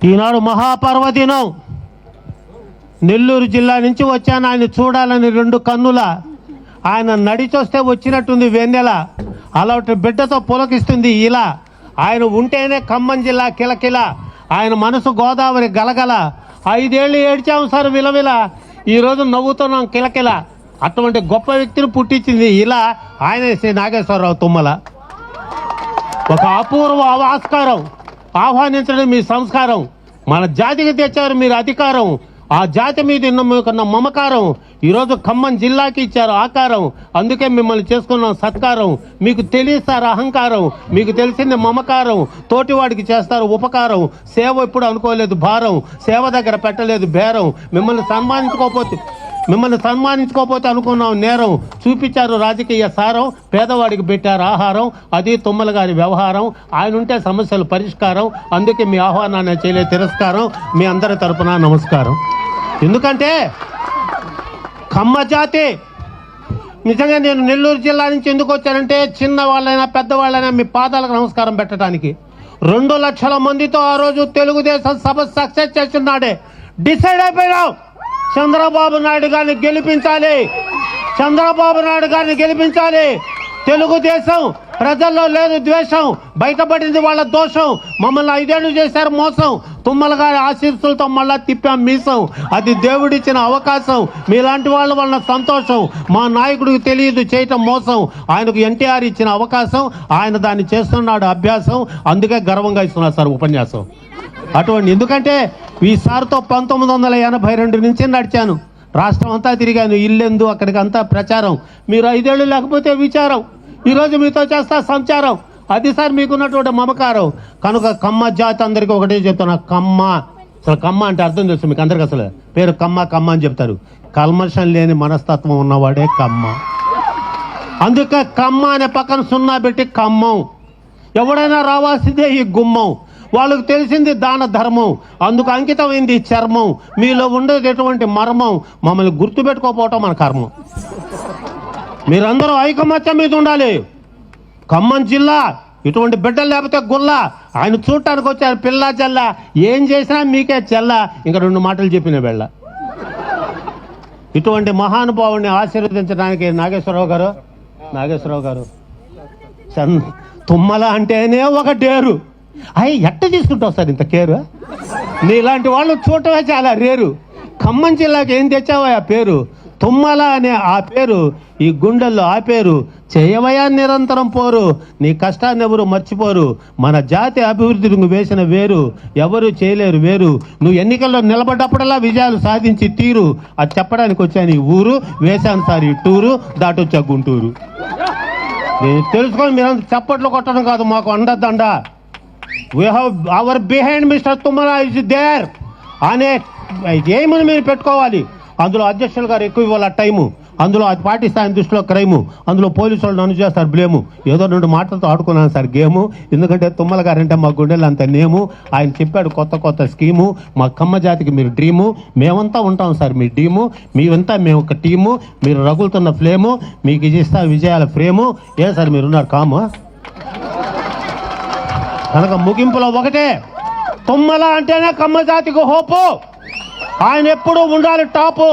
ఈనాడు మహాపర్వదినం. నెల్లూరు జిల్లా నుంచి వచ్చాను ఆయన చూడాలని రెండు కన్నుల. ఆయన నడిచొస్తే వచ్చినట్టుంది వెన్నెల, అలాంటి బిడ్డతో పులకిస్తుంది ఇలా. ఆయన ఉంటేనే ఖమ్మం జిల్లా కిలకిల, ఆయన మనసు గోదావరి గలగల. 5 ఏళ్ళు ఏడ్చాము సార్ విలవిల, ఈరోజు నవ్వుతున్నాం కిలకిల. అటువంటి గొప్ప వ్యక్తిని పుట్టించింది ఇలా ఆయన శ్రీ నాగేశ్వరరావు తుమ్మల. ఒక అపూర్వ ఆస్కారం, ఆహ్వానించడం మీ సంస్కారం. మన జాతికి తెచ్చారు మీరు అధికారం, ఆ జాతి మీద మీకున్న మమకారం ఈరోజు ఖమ్మం జిల్లాకి ఇచ్చారు ఆకారం. అందుకే మిమ్మల్ని చేసుకున్నాం సత్కారం. మీకు తెలియస్తారు అహంకారం, మీకు తెలిసింది మమకారం. తోటివాడికి చేస్తారు ఉపకారం, సేవ ఎప్పుడు అనుకోలేదు భారం, సేవ దగ్గర పెట్టలేదు బేరం. మిమ్మల్ని సన్మానించుకోకపోతే అనుకున్నాం నేరం. చూపించారు రాజకీయ సారం, పేదవాడికి పెట్టారు ఆహారం. అది తుమ్మల గారి వ్యవహారం. ఆయన ఉంటే సమస్యలు పరిష్కారం. అందుకే మీ ఆహ్వానాన్ని చేయలే తిరస్కారం. మీ అందరి తరపున నమస్కారం. ఎందుకంటే కమ్మ జాతి నిజంగా నేను నెల్లూరు జిల్లా నుంచి ఎందుకు వచ్చానంటే చిన్నవాళ్ళైనా పెద్దవాళ్ళైనా మీ పాదాలకు నమస్కారం పెట్టడానికి. 2 లక్షల మందితో ఆ రోజు తెలుగుదేశం సభ సక్సెస్ చేస్తున్నాడే. డిసైడ్ అయిపోయినాం, చంద్రబాబు నాయుడు గారిని గెలిపించాలి, చంద్రబాబు నాయుడు గారిని గెలిపించాలి. తెలుగుదేశం ప్రజల్లో లేదు ద్వేషం, బయటపడింది వాళ్ళ దోషం. మమ్మల్ని 5 ఏళ్ళు చేశారు మోసం, తుమ్మల గారి ఆశీస్సులతో మళ్ళా తిప్పాం మీసం. అది దేవుడిచ్చిన అవకాశం, మీలాంటి వాళ్ళ వలన సంతోషం. మా నాయకుడికి తెలియదు చేయటం మోసం, ఆయనకు ఎన్టీఆర్ ఇచ్చిన అవకాశం, ఆయన దాన్ని చేస్తున్నాడు అభ్యాసం. అందుకే గర్వంగా ఇస్తున్నారు సార్ ఉపన్యాసం. అటువంటి ఎందుకంటే ఈసారితో 1982 నుంచి నడిచాను, రాష్ట్రం అంతా తిరిగాను. ఇల్లెందు అక్కడికి అంతా ప్రచారం. మీరు 5 ఏళ్ళు లేకపోతే విచారం, ఈరోజు మీతో చేస్తా సంచారం. అది సార్ మీకున్నటువంటి మమకారం. కనుక కమ్మ జాతి అందరికీ ఒకటే చెప్తున్నా, కమ్మ. అసలు కమ్మ అంటే అర్థం తెలుసు మీకు అందరికీ. అసలు పేరు కమ్మ అని చెప్తారు. కల్మషం లేని మనస్తత్వం ఉన్నవాడే కమ్మ. అందుకే కమ్మ అనే పక్కన 0 పెట్టి ఖమ్మం. ఎవడైనా రావాల్సిందే ఈ గుమ్మం. వాళ్ళకు తెలిసింది దాన ధర్మం, అందుకు అంకితమైంది చర్మం. మీలో ఉండేటటువంటి మర్మం మమ్మల్ని గుర్తుపెట్టుకోకపోవటం మన కర్మం. మీరందరూ ఐకమత్యం మీద ఉండాలి. ఖమ్మం జిల్లా ఇటువంటి బిడ్డలు లేకపోతే గుల్ల. ఆయన చూడటానికి వచ్చారు పిల్ల చెల్ల, ఏం చేసినా మీకే చెల్ల. ఇంకా 2 మాటలు చెప్పిన వెళ్ళ. ఇటువంటి మహానుభావుని ఆశీర్వదించడానికి నాగేశ్వరరావు గారు తుమ్మల అంటేనే ఒక డేరు. అయ్యి ఎట్ట తీసుకుంటావు సార్ ఇంత కేరు? నీలాంటి వాళ్ళు చూడటమే చాలా రేరు. ఖమ్మం జిల్లాకి ఏం తెచ్చావా ఆ పేరు? తుమ్మల అనే ఆ పేరు ఈ గుండెల్లో ఆ పేరు. చేయవయా నిరంతరం పోరు, నీ కష్టాన్ని ఎవరు మర్చిపోరు. మన జాతి అభివృద్ధికి నువ్వు వేసిన వేరు ఎవరు చేయలేరు వేరు. నువ్వు ఎన్నికల్లో నిలబడ్డప్పుడల్లా విజయాలు సాధించి తీరు. అది చెప్పడానికి వచ్చాను ఈ ఊరు, వేశాను సార్ ఈ టూరు, దాటొచ్చా గుంటూరు. నేను తెలుసుకొని మీరంతా చప్పట్లు కొట్టడం కాదు, మాకు అండదండ. We have our behind Mr. Tummala is there అనే ఏమని మీరు పెట్టుకోవాలి. అందులో అధ్యక్షులు గారు ఎక్కువ ఇవ్వాలి టైము, అందులో అది పాటిస్తాయని దృష్టిలో క్రైము, అందులో పోలీసు వాళ్ళు నన్ను చేస్తారు బ్లేము. ఏదో 2 మాటలతో ఆడుకున్నాను సార్ గేము. ఎందుకంటే తుమ్మల గారంటే మా గుండెలు అంత నేము. ఆయన చెప్పాడు కొత్త స్కీము. మా కమ్మ జాతికి మీరు డ్రీము, మేమంతా ఉంటాం సార్ మీ డ్రీము. మీరంతా మేము ఒక టీము, మీరు రగులుతున్న ఫ్లేము, మీకు ఇది ఇస్తా విజయాల ఫ్రేము. ఏ సార్ మీరున్నారు కాము. కనుక ముగింపులో ఒకటే, తుమ్మల అంటేనే కమ్మ జాతికి హోపు. ఆయన ఎప్పుడూ ఉండాలి టాపు.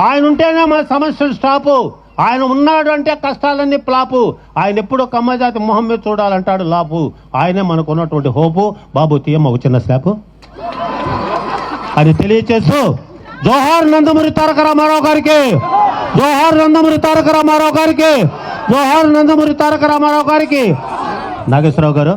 ఆయన ఉంటేనే మా సమస్యలు స్టాపు. ఆయన ఉన్నాడు అంటే కష్టాలన్నీ ప్లాపు. ఆయన ఎప్పుడూ కమ్మ జాతి మొహం మీద చూడాలంటాడు లాపు. ఆయనే మనకు ఉన్నటువంటి హోపు. బాబు తీయమ్మ ఒక చిన్న స్లాపు అది తెలియచేస్తూ, జోహార్ నందమూరి తారక రామారావు గారికి, జోహార్ నందమూరి తారక రామారావు గారికి, జోహార్ నందమూరి తారక రామారావు గారికి. నాగేశ్వరరావు గారు